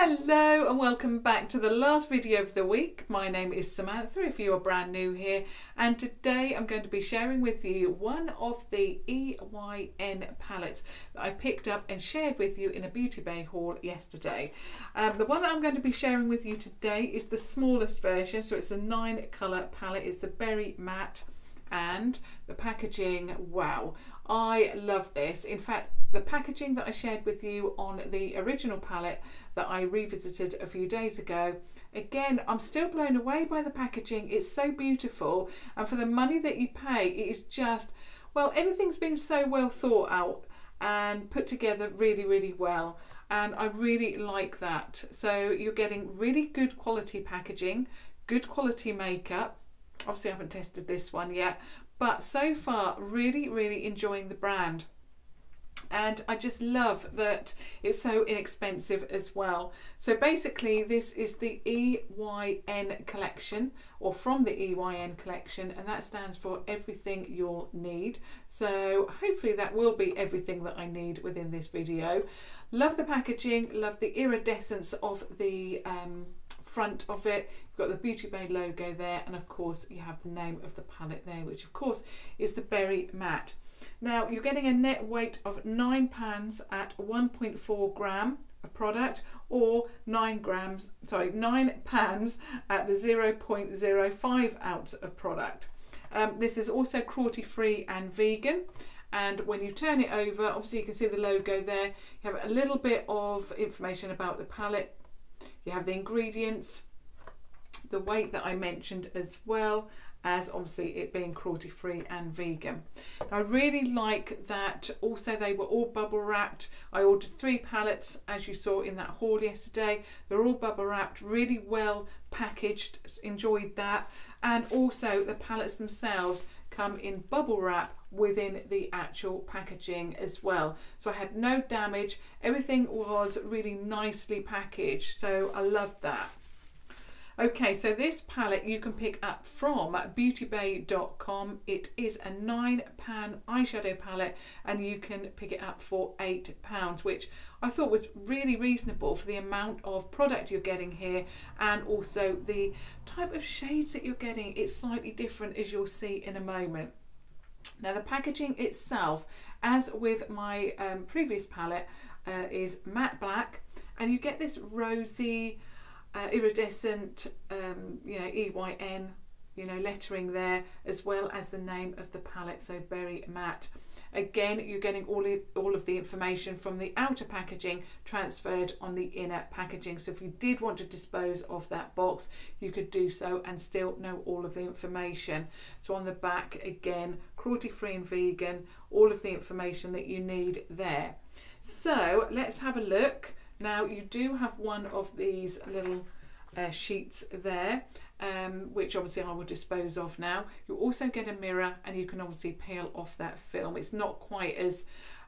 Hello and welcome back to the last video of the week. My name is Samantha if you are brand new here, and today I'm going to be sharing with you one of the EYN palettes that I picked up and shared with you in a Beauty Bay haul yesterday. The one that I'm going to be sharing with you today is the smallest version, so it's a 9 colour palette. It's the Berry Matte, and the packaging, wow, I love this. In fact, the packaging that I shared with you on the original palette that I revisited a few days ago, again, I'm still blown away by the packaging. It's so beautiful, and for the money that you pay, it is just, well, everything's been so well thought out and put together really, really well, and I really like that. So you're getting really good quality packaging, good quality makeup. Obviously I haven't tested this one yet, but so far really, really enjoying the brand. And I just love that it's so inexpensive as well. So basically this is the EYN collection, or from the EYN collection, and that stands for everything you'll need. So hopefully that will be everything that I need within this video. Love the packaging, love the iridescence of the front of it. You've got the Beauty Bay logo there, and of course you have the name of the palette there, which of course is the Berry Matte. Now you're getting a net weight of 9 pans at 1.4 gram of product, or 9 pans at the 0.05 ounce of product. This is also cruelty free and vegan. And when you turn it over, obviously you can see the logo there. You have a little bit of information about the palette. You have the ingredients, the weight that I mentioned, as well as obviously it being cruelty free and vegan. I really like that also they were all bubble wrapped. I ordered 3 palettes as you saw in that haul yesterday. They're all bubble wrapped, really well packaged, enjoyed that. And also the palettes themselves come in bubble wrap within the actual packaging as well. So I had no damage, everything was really nicely packaged, so I loved that. Okay, so this palette you can pick up from beautybay.com. It is a 9 pan eyeshadow palette, and you can pick it up for £8, which I thought was really reasonable for the amount of product you're getting here, and also the type of shades that you're getting. It's slightly different, as you'll see in a moment. Now the packaging itself, as with my previous palette, is matte black, and you get this rosy iridescent EYN lettering there, as well as the name of the palette, so Berry Matte. Again, you're getting all of the information from the outer packaging transferred on the inner packaging, so if you did want to dispose of that box, you could do so and still know all of the information. So on the back, again, cruelty free and vegan, all of the information that you need there. So let's have a look. Now you do have one of these little sheets there, which obviously I will dispose of now. You also get a mirror, and you can obviously peel off that film. It's not quite as,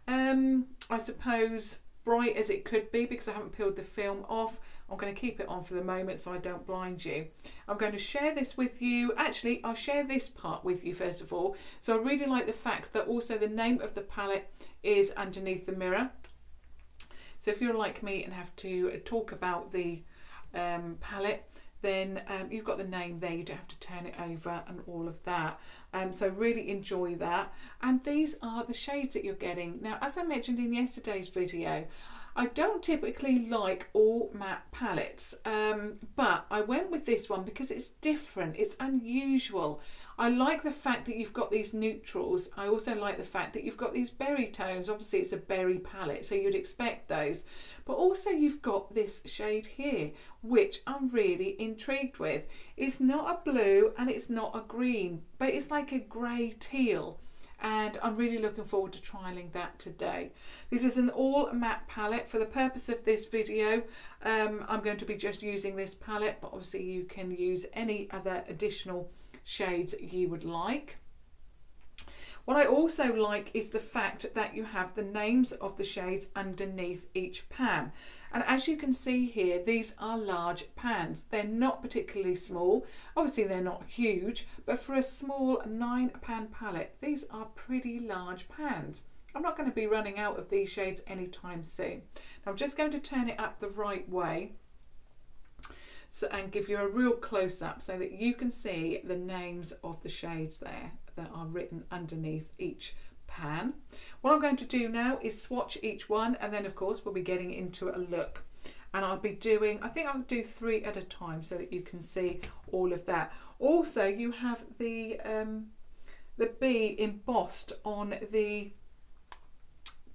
I suppose, bright as it could be because I haven't peeled the film off. I'm going to keep it on for the moment so I don't blind you. I'm going to share this with you. Actually, I'll share this part with you first of all. So I really like the fact that also the name of the palette is underneath the mirror. So if you're like me and have to talk about the palette, then you've got the name there. You don't have to turn it over and all of that. So really enjoy that. And these are the shades that you're getting. Now, as I mentioned in yesterday's video, I don't typically like all matte palettes, but I went with this one because it's different, it's unusual. I like the fact that you've got these neutrals. I also like the fact that you've got these berry tones. Obviously it's a berry palette, so you'd expect those. But also you've got this shade here, which I'm really intrigued with. It's not a blue and it's not a green, but it's like a grey teal. And I'm really looking forward to trialing that today. This is an all matte palette. For the purpose of this video, I'm going to be just using this palette, but obviously you can use any other additional shades you would like. What I also like is the fact that you have the names of the shades underneath each pan. And as you can see here, these are large pans. They're not particularly small. Obviously they're not huge, but for a small 9 pan palette, these are pretty large pans. I'm not going to be running out of these shades anytime soon. Now I'm just going to turn it up the right way so, and give you a real close-up so that you can see the names of the shades there that are written underneath each pan. What I'm going to do now is swatch each one, and then of course we'll be getting into a look. And I'll be doing, I think I'll do 3 at a time so that you can see all of that. Also, you have the bee embossed on the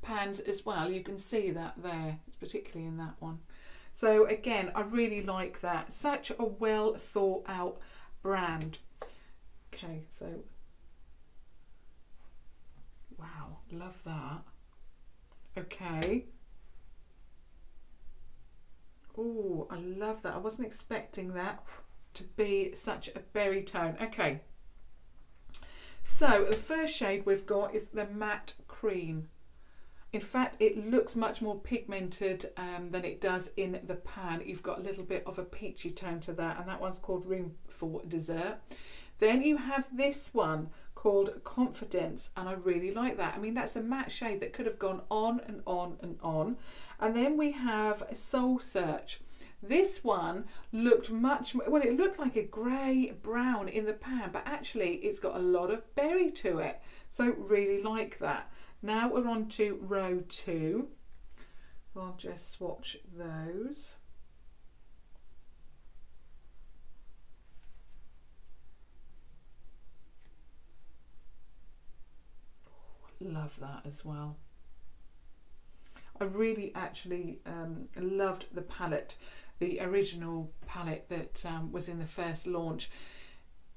pans as well. You can see that there, particularly in that one. So again, I really like that. Such a well thought out brand. Okay, so wow, love that. Okay. Oh, I love that. I wasn't expecting that to be such a berry tone. Okay. So the first shade we've got is the matte cream. In fact, it looks much more pigmented than it does in the pan. You've got a little bit of a peachy tone to that, and that one's called Room for Dessert. Then you have this one called Confidence, and I really like that. I mean, that's a matte shade that could have gone on and on and on. And then we have Soul Search. This one looked much more, well, it looked like a grey brown in the pan, but actually it's got a lot of berry to it. So really like that. Now we're on to row 2. I'll just swatch those. Love that as well. I really actually loved the palette, the original palette that was in the first launch.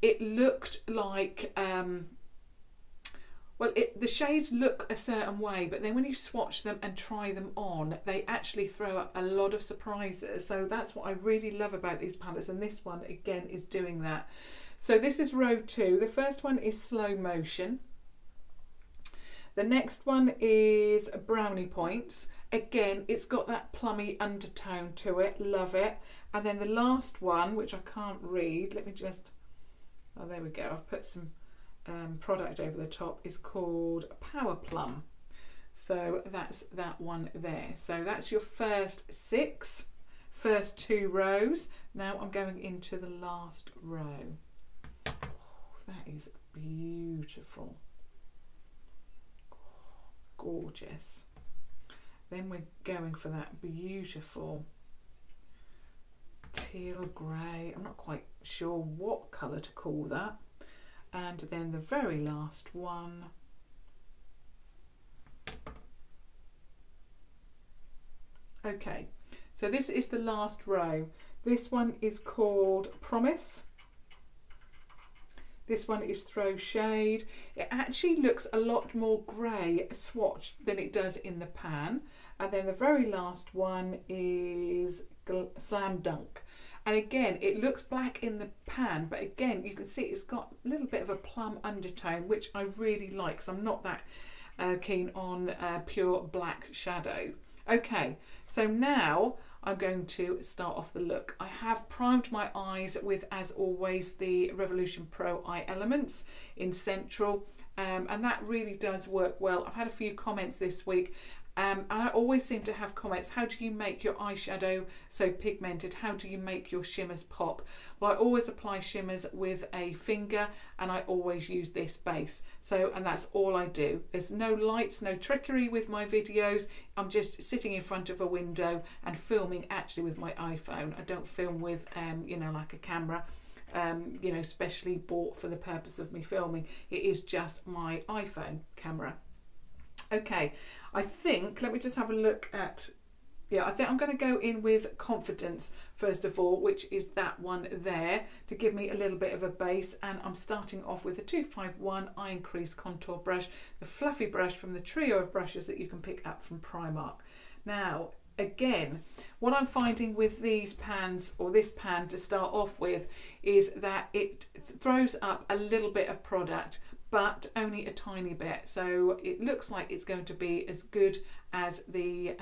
It looked like, well, the shades look a certain way, but then when you swatch them and try them on, they actually throw up a lot of surprises. So that's what I really love about these palettes, and this one again is doing that. So this is row 2. The first one is Slow Motion. The next one is Brownie Points. Again, it's got that plummy undertone to it. Love it. And then the last one, which I can't read, let me just, oh, there we go. I've put some product over the top, is called Power Plum. So that's that one there. So that's your first 6, first 2 rows. Now I'm going into the last row. Oh, that is beautiful. Gorgeous. Then we're going for that beautiful teal grey. I'm not quite sure what colour to call that. And then the very last one, okay, so this is the last row. This one is called Promise. This one is Throw Shade. It actually looks a lot more grey swatched than it does in the pan. And then the very last one is Slam Dunk. And again, it looks black in the pan, but again, you can see it's got a little bit of a plum undertone, which I really like because I'm not that keen on pure black shadow. Okay, so now I'm going to start off the look. I have primed my eyes with, as always, the Revolution Pro Eye Elements in Central, and that really does work well. I've had a few comments this week, and I always seem to have comments, how do you make your eyeshadow so pigmented? How do you make your shimmers pop? Well, I always apply shimmers with a finger, and I always use this base. So, and that's all I do. There's no lights, no trickery with my videos. I'm just sitting in front of a window and filming actually with my iPhone. I don't film with, you know, like a camera, you know, specially bought for the purpose of me filming. It is just my iPhone camera. Okay, I think, let me just have a look at, yeah, I think I'm going to go in with Confidence first of all, which is that one there, to give me a little bit of a base. And I'm starting off with the 251 Iron Crease Contour Brush, the fluffy brush from the trio of brushes that you can pick up from Primark. Now, again, what I'm finding with these pans, or this pan to start off with, is that it throws up a little bit of product, but only a tiny bit. So it looks like it's going to be as good as the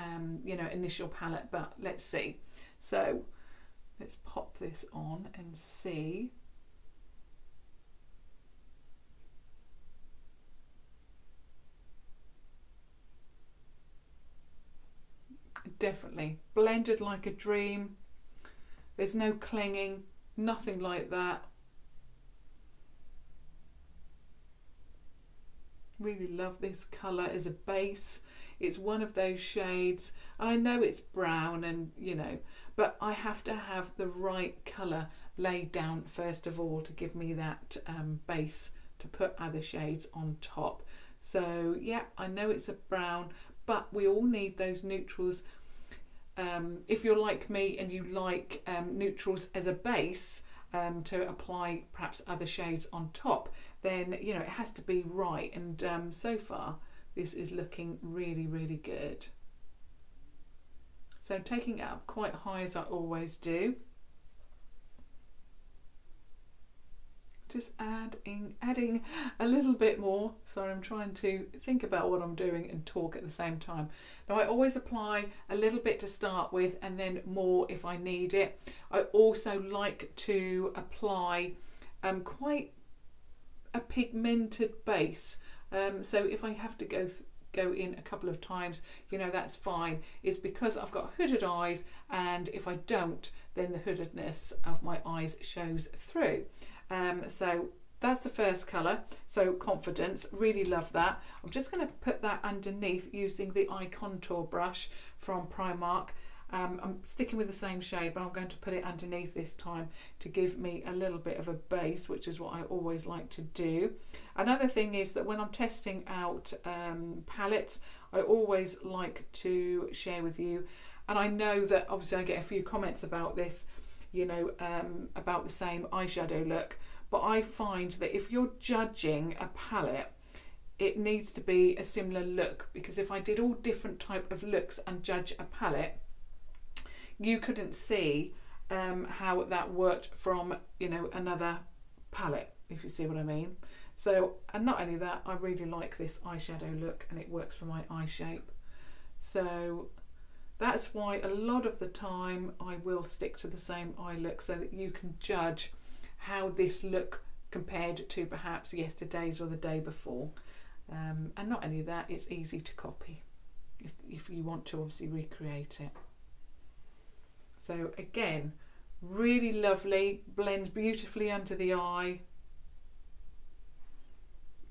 you know, initial palette, but let's see. So let's pop this on and see. Definitely blended like a dream. There's no clinging, nothing like that. Really love this colour as a base. It's one of those shades. I know it's brown and, you know, but I have to have the right colour laid down first of all to give me that base to put other shades on top. So yeah, I know it's a brown, but we all need those neutrals. If you're like me and you like neutrals as a base, to apply perhaps other shades on top, then you know it has to be right, and so far this is looking really, really good. So taking it up quite high as I always do, just adding a little bit more. Sorry, I'm trying to think about what I'm doing and talk at the same time. Now I always apply a little bit to start with and then more if I need it. I also like to apply quite a pigmented base, so if I have to go in a couple of times, you know, that's fine. It's because I've got hooded eyes, and if I don't, then the hoodedness of my eyes shows through. So that's the first colour, so Confidence, really love that. I'm just going to put that underneath using the eye contour brush from Primark. I'm sticking with the same shade, but I'm going to put it underneath this time to give me a little bit of a base, which is what I always like to do. Another thing is that when I'm testing out palettes, I always like to share with you, and I know that obviously I get a few comments about this, you know, about the same eyeshadow look, but I find that if you're judging a palette, it needs to be a similar look, because if I did all different type of looks and judge a palette, you couldn't see how that worked from, you know, another palette, if you see what I mean. So, and not only that, I really like this eyeshadow look and it works for my eye shape. So that's why a lot of the time I will stick to the same eye look, so that you can judge how this look compared to perhaps yesterday's or the day before. And not only that, it's easy to copy if you want to obviously recreate it. So again, really lovely, blends beautifully under the eye.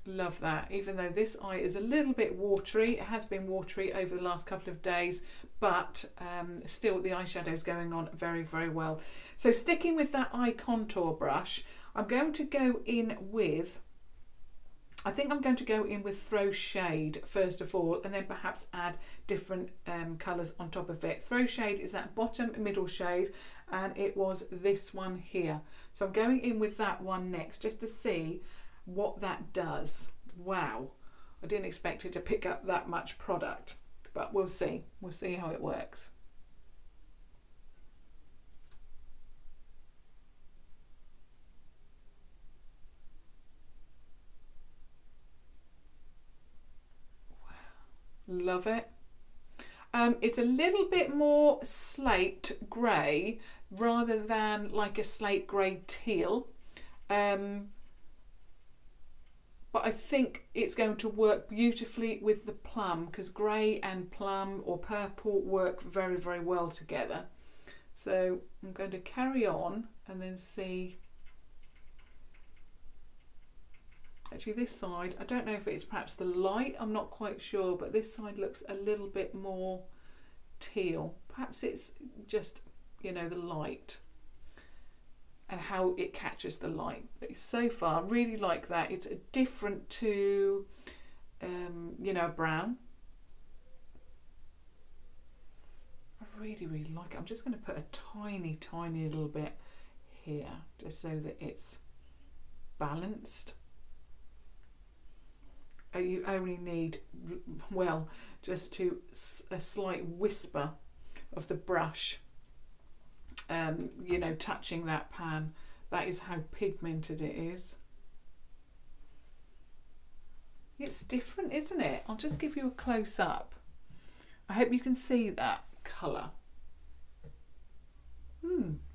Love that. Even though this eye is a little bit watery, it has been watery over the last couple of days, but still the eyeshadow is going on very, very well. So sticking with that eye contour brush, I'm going to go in with, I think I'm going to go in with Throw Shade first of all, and then perhaps add different colours on top of it. Throw Shade is that bottom middle shade, and it was this one here. So I'm going in with that one next, just to see what that does. Wow, I didn't expect it to pick up that much product, but we'll see. We'll see how it works. Love it. It's a little bit more slate grey rather than like a slate grey teal, but I think it's going to work beautifully with the plum, because grey and plum or purple work very, very well together. So I'm going to carry on and then see. Actually this side, I don't know if it's perhaps the light, I'm not quite sure, but this side looks a little bit more teal. Perhaps it's just, you know, the light and how it catches the light. But so far, really like that. It's different to, you know, brown. I really, really like it. I'm just going to put a tiny, tiny little bit here, just so that it's balanced. You only need, well, just to a slight whisper of the brush, you know, touching that pan. That is how pigmented it is. It's different, isn't it? I'll just give you a close up. I hope you can see that colour.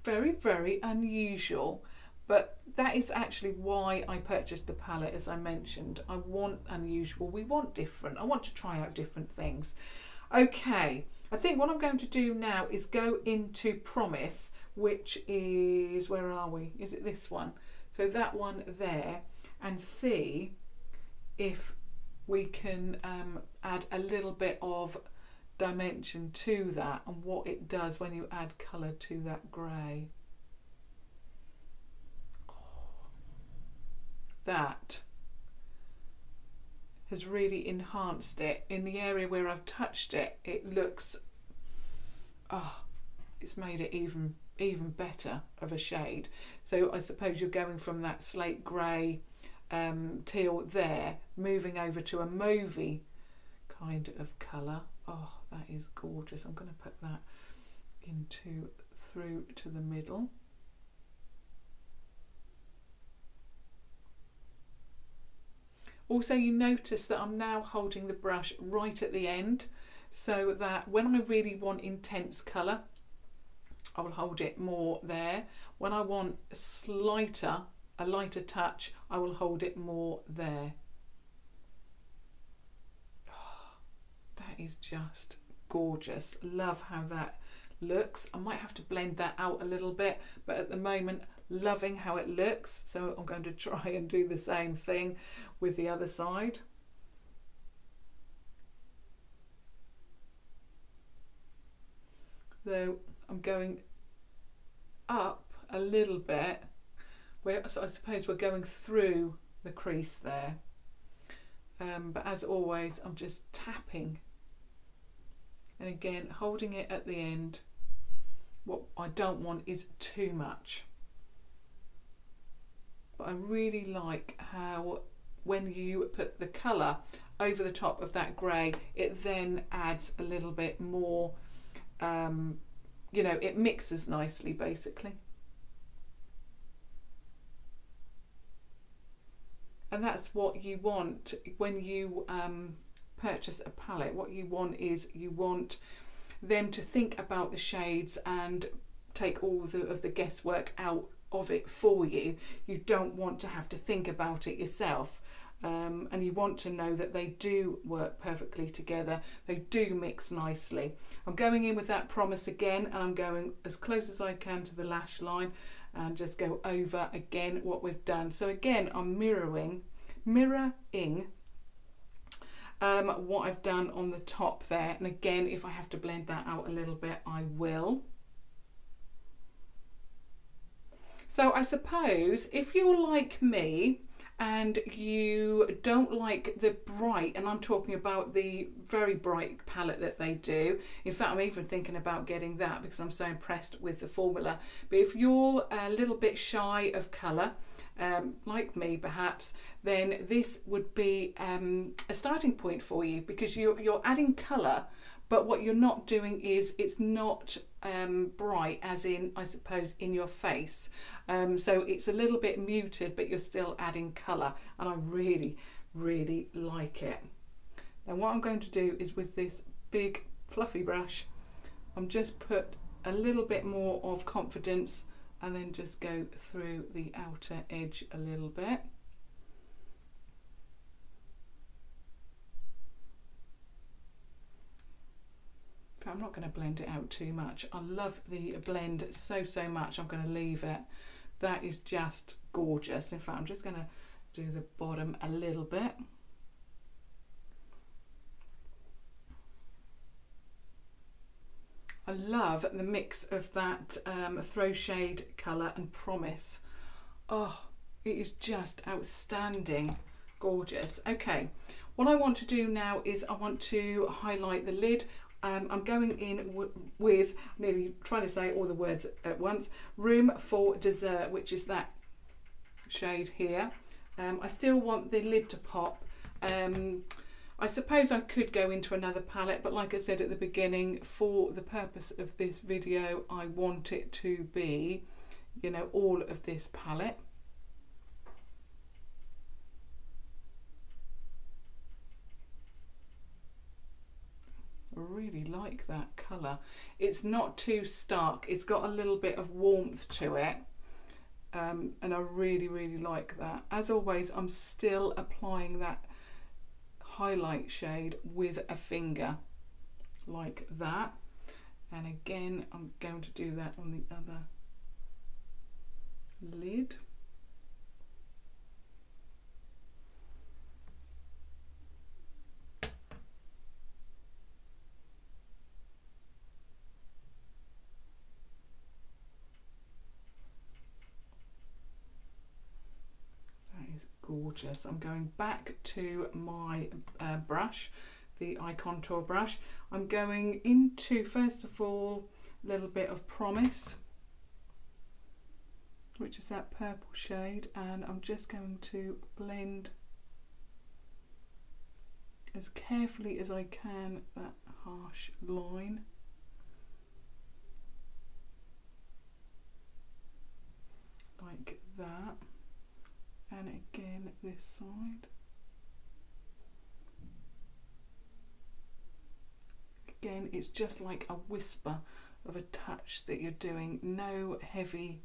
Very, very unusual. But that is actually why I purchased the palette, as I mentioned. I want unusual, we want different. I want to try out different things. Okay, I think what I'm going to do now is go into Promise, which is, where are we? Is it this one? So that one there, and see if we can add a little bit of dimension to that and what it does when you add colour to that grey. That has really enhanced it. In the area where I've touched it, it looks, it's made it even better of a shade. So I suppose you're going from that slate grey teal there, moving over to a mauvey kind of colour. Oh, that is gorgeous. I'm going to put that through to the middle. Also, you notice that I'm now holding the brush right at the end, so that when I really want intense colour, I will hold it more there. When I want a lighter touch, I will hold it more there. Oh, that is just gorgeous. Love how that looks. I might have to blend that out a little bit, but at the moment, loving how it looks. So I'm going to try and do the same thing with the other side. Though I'm going up a little bit, so I suppose we're going through the crease there. But as always, I'm just tapping. And again, holding it at the end. What I don't want is too much. But I really like how when you put the colour over the top of that grey, it then adds a little bit more, you know, it mixes nicely basically. And that's what you want when you purchase a palette. What you want is you want them to think about the shades and take all of the guesswork out of it for you. You don't want to have to think about it yourself, and you want to know that they do work perfectly together. They do mix nicely. I'm going in with that Promise again, and I'm going as close as I can to the lash line and just go over again what we've done. So again, I'm mirroring what I've done on the top there, and again, if I have to blend that out a little bit, I will. So I suppose if you're like me and you don't like the bright, and I'm talking about the very bright palette that they do, in fact I'm even thinking about getting that because I'm so impressed with the formula, but if you're a little bit shy of colour, like me perhaps, then this would be a starting point for you, because you're adding colour, but what you're not doing is it's not bright as in, I suppose, in your face. So it's a little bit muted, but you're still adding colour, and I really, really like it. Now what I'm going to do is with this big fluffy brush, I'm just put a little bit more of confidence and then just go through the outer edge a little bit. I'm not going to blend it out too much. I love the blend so much, I'm going to leave it. That is just gorgeous. In fact, I'm just going to do the bottom a little bit. I love the mix of that Throw Shade colour and Promise. Oh, it is just outstanding. Gorgeous. Okay, what I want to do now is I want to highlight the lid. I'm going in with, nearly trying to say all the words at once, Room for Dessert, which is that shade here. I still want the lid to pop. I suppose I could go into another palette, but like I said at the beginning, for the purpose of this video, I want it to be, you know, all of this palette. I really like that colour. It's not too stark. It's got a little bit of warmth to it. And I really, really like that. As always, I'm still applying that highlight shade with a finger like that. And again, I'm going to do that on the other lid. Gorgeous. I'm going back to my brush, the eye contour brush. I'm going into, first of all, a little bit of Promise, which is that purple shade, and I'm just going to blend as carefully as I can that harsh line. Like that. And again this side. Again, it's just like a whisper of a touch that you're doing, no heavy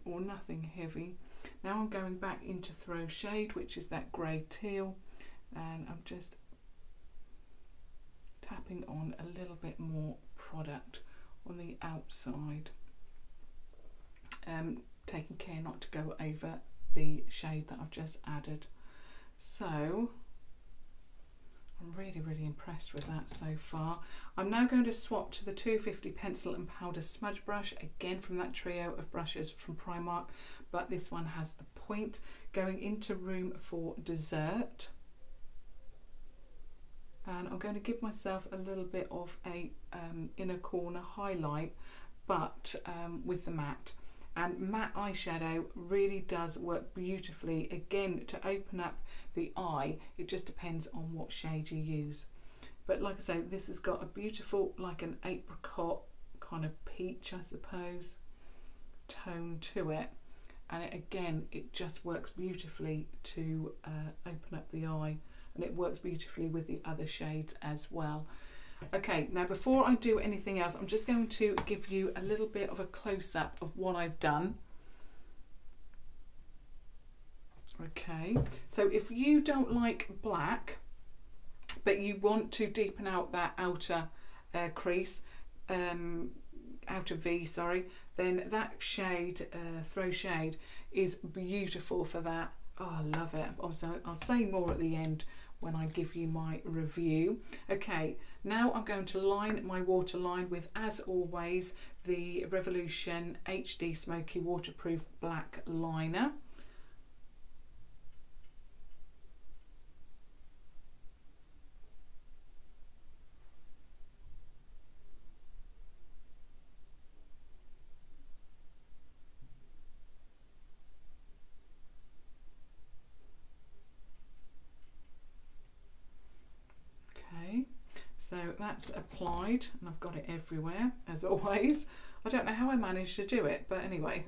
or nothing heavy. Now I'm going back into Throw Shade, which is that grey teal, and I'm just tapping on a little bit more product on the outside. Taking care not to go over the shade that I've just added. So I'm really impressed with that so far. I'm now going to swap to the 250 pencil and powder smudge brush, again from that trio of brushes from Primark, but this one has the point. Going into Room for Dessert, and I'm going to give myself a little bit of a inner corner highlight, but with the matte. And matte eyeshadow really does work beautifully, again, to open up the eye. It just depends on what shade you use. But like I say, this has got a beautiful, like an apricot kind of peach, I suppose, tone to it. And again, it just works beautifully to open up the eye, and it works beautifully with the other shades as well. Okay, now before I do anything else, I'm just going to give you a little bit of a close-up of what I've done. Okay, so if you don't like black, but you want to deepen out that outer crease, outer V, sorry, then that shade, Throw Shade, is beautiful for that. Oh, I love it. Obviously, I'll say more at the end when I give you my review. Okay, now I'm going to line my waterline with, as always, the Revolution HD Smoky Waterproof Black Liner. So that's applied, and I've got it everywhere, as always. I don't know how I managed to do it, but anyway.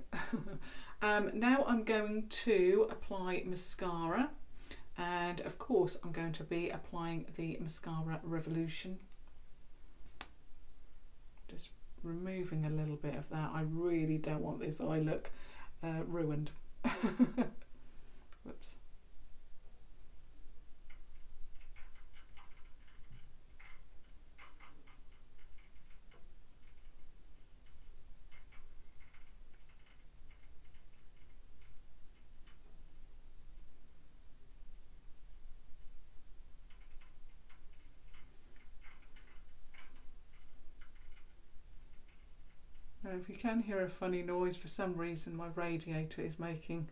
Now I'm going to apply mascara, and of course I'm going to be applying the Mascara Revolution. Just removing a little bit of that. I really don't want this eye look ruined. Whoops. If you can hear a funny noise, for some reason my radiator is making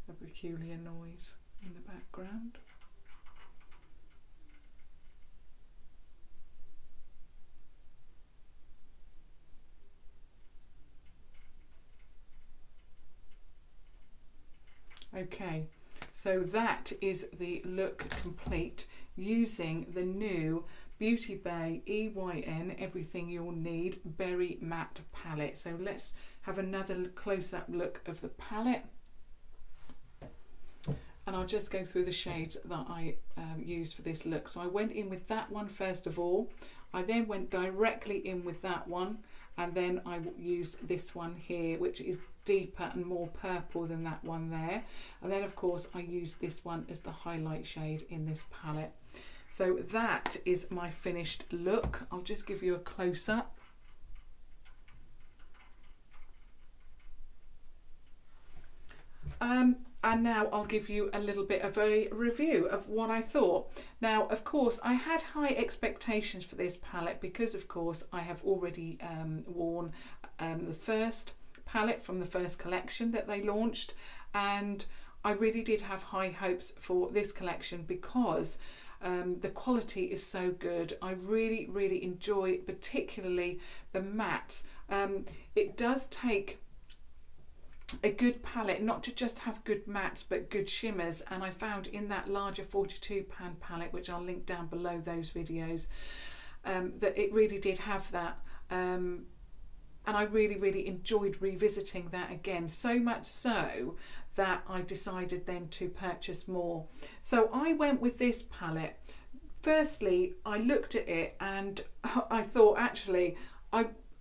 a peculiar noise in the background. Okay, so that is the look complete using the new Beauty Bay EYN Everything You'll Need Berry Matte Palette. So let's have another close-up look of the palette. And I'll just go through the shades that I used for this look. So I went in with that one first of all. I then went directly in with that one. And then I used this one here, which is deeper and more purple than that one there. And then of course I used this one as the highlight shade in this palette. So that is my finished look. I'll just give you a close-up. And now I'll give you a little bit of a review of what I thought. Now, of course, I had high expectations for this palette because, of course, I have already worn the first palette from the first collection that they launched, and I really did have high hopes for this collection because the quality is so good. I really enjoy particularly the mattes. It does take a good palette not to just have good mattes but good shimmers, and I found in that larger 42 pan palette, which I'll link down below those videos, that it really did have that, and I really enjoyed revisiting that again, so much so that I decided then to purchase more. So I went with this palette. Firstly, I looked at it and I thought, actually,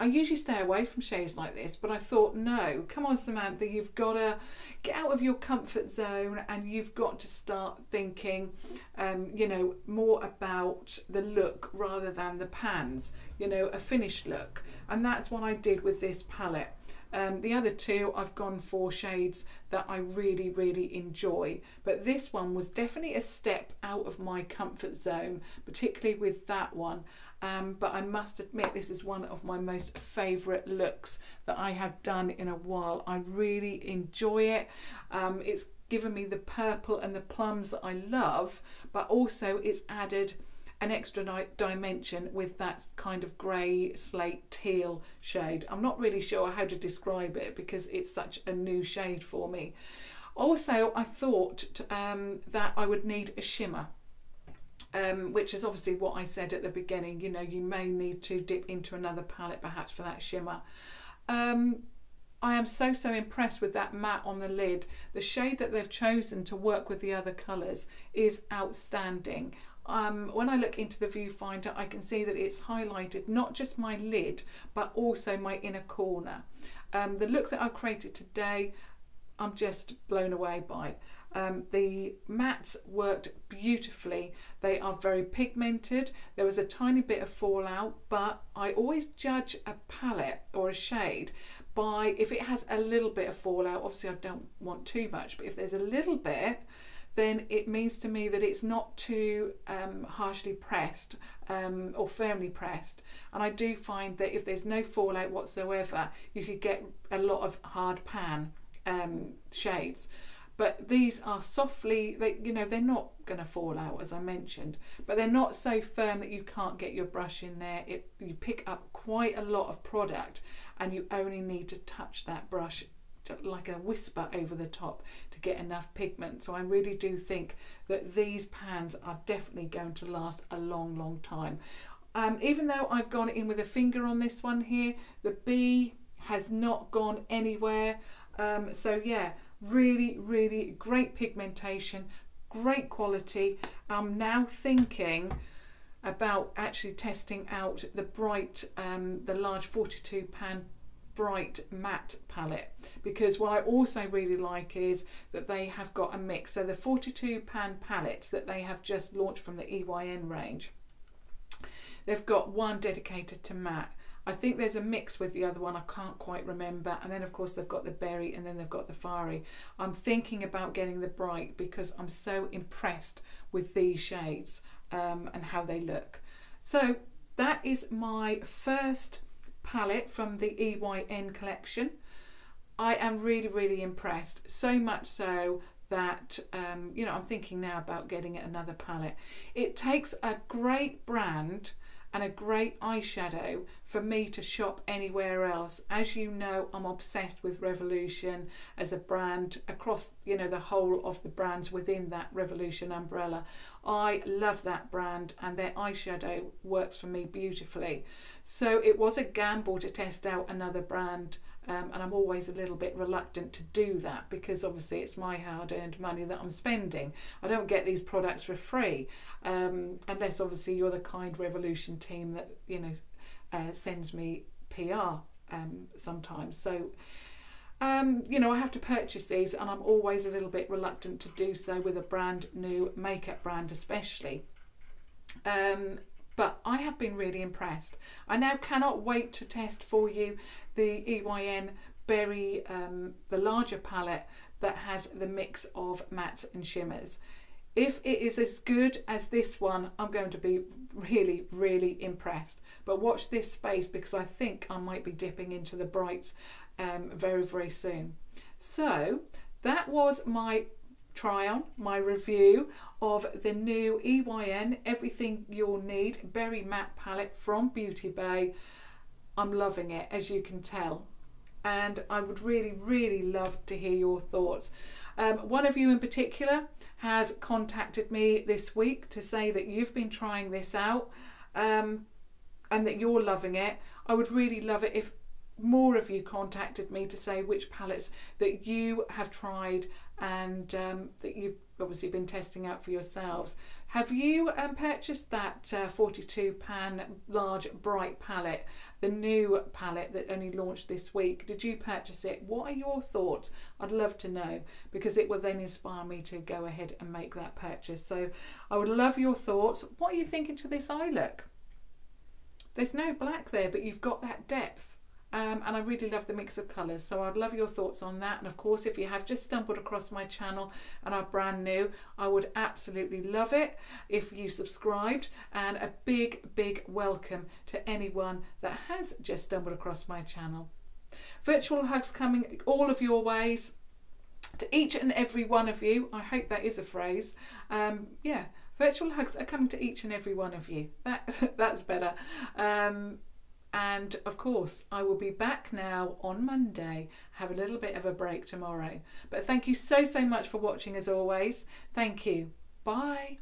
I usually stay away from shades like this, but I thought, no, come on, Samantha, you've got to get out of your comfort zone and you've got to start thinking, you know, more about the look rather than the pans, you know, a finished look. And that's what I did with this palette. The other two, I've gone for shades that I really enjoy, but this one was definitely a step out of my comfort zone, particularly with that one. But I must admit, this is one of my most favourite looks that I have done in a while. I really enjoy it. It's given me the purple and the plums that I love, but also it's added an extra dimension with that kind of grey slate teal shade. I'm not really sure how to describe it because it's such a new shade for me. Also, I thought that I would need a shimmer. Which is obviously what I said at the beginning, you know, you may need to dip into another palette perhaps for that shimmer. I am so impressed with that matte on the lid. The shade that they've chosen to work with the other colours is outstanding. When I look into the viewfinder, I can see that it's highlighted not just my lid but also my inner corner. The look that I've created today, I'm just blown away by. The mattes worked beautifully. They are very pigmented. There was a tiny bit of fallout, but I always judge a palette or a shade by if it has a little bit of fallout. Obviously I don't want too much, but if there's a little bit, then it means to me that it's not too harshly pressed or firmly pressed. And I do find that if there's no fallout whatsoever, you could get a lot of hard pan shades. But these are softly, you know, they're not going to fall out, as I mentioned, but they're not so firm that you can't get your brush in there. You pick up quite a lot of product and you only need to touch that brush like a whisper over the top to get enough pigment. So I really do think that these pans are definitely going to last a long time. Even though I've gone in with a finger on this one here, the B has not gone anywhere. So yeah, really great pigmentation, great quality. I'm now thinking about actually testing out the bright, the large 42 pan bright matte palette, because what I also really like is that they have got a mix. So the 42 pan palettes that they have just launched from the EYN range, they've got one dedicated to matte. I think there's a mix with the other one, I can't quite remember, and then of course they've got the berry and then they've got the fiery. I'm thinking about getting the bright because I'm so impressed with these shades and how they look. So that is my first palette from the EYN collection. I am really impressed, so much so that you know, I'm thinking now about getting another palette. It takes a great brand and a great eyeshadow for me to shop anywhere else. As you know, I'm obsessed with Revolution as a brand across, you know, the whole of the brands within that Revolution umbrella. I love that brand and their eyeshadow works for me beautifully. So it was a gamble to test out another brand, and I'm always a little bit reluctant to do that because obviously it's my hard-earned money that I'm spending. I don't get these products for free, unless obviously you're the kind Revolution team that, you know, sends me PR sometimes. So you know, I have to purchase these and I'm always a little bit reluctant to do so with a brand new makeup brand especially. But I have been really impressed. I now cannot wait to test for you the EYN Berry, the larger palette that has the mix of mattes and shimmers. If it is as good as this one, I'm going to be really, really impressed. But watch this space, because I think I might be dipping into the brights very, very soon. So that was my try on, my review of the new EYN Everything You'll Need Berry Matte Palette from Beauty Bay. I'm loving it, as you can tell. And I would really, really love to hear your thoughts. One of you in particular has contacted me this week to say that you've been trying this out and that you're loving it. I would really love it if more of you contacted me to say which palettes that you have tried and that you've obviously been testing out for yourselves. Have you purchased that 42 pan large bright palette, the new palette that only launched this week? Did you purchase it? What are your thoughts? I'd love to know, because it will then inspire me to go ahead and make that purchase. So I would love your thoughts. What are you thinking to this eye look? There's no black there, but you've got that depth. And I really love the mix of colours, so I'd love your thoughts on that. And of course, if you have just stumbled across my channel and are brand new, I would absolutely love it if you subscribed, and a big, big welcome to anyone that has just stumbled across my channel. Virtual hugs coming all of your ways, to each and every one of you. I hope that is a phrase. Yeah, virtual hugs are coming to each and every one of you. That's better. And of course, I will be back now on Monday. Have a little bit of a break tomorrow. But thank you so, so much for watching, as always. Thank you. Bye.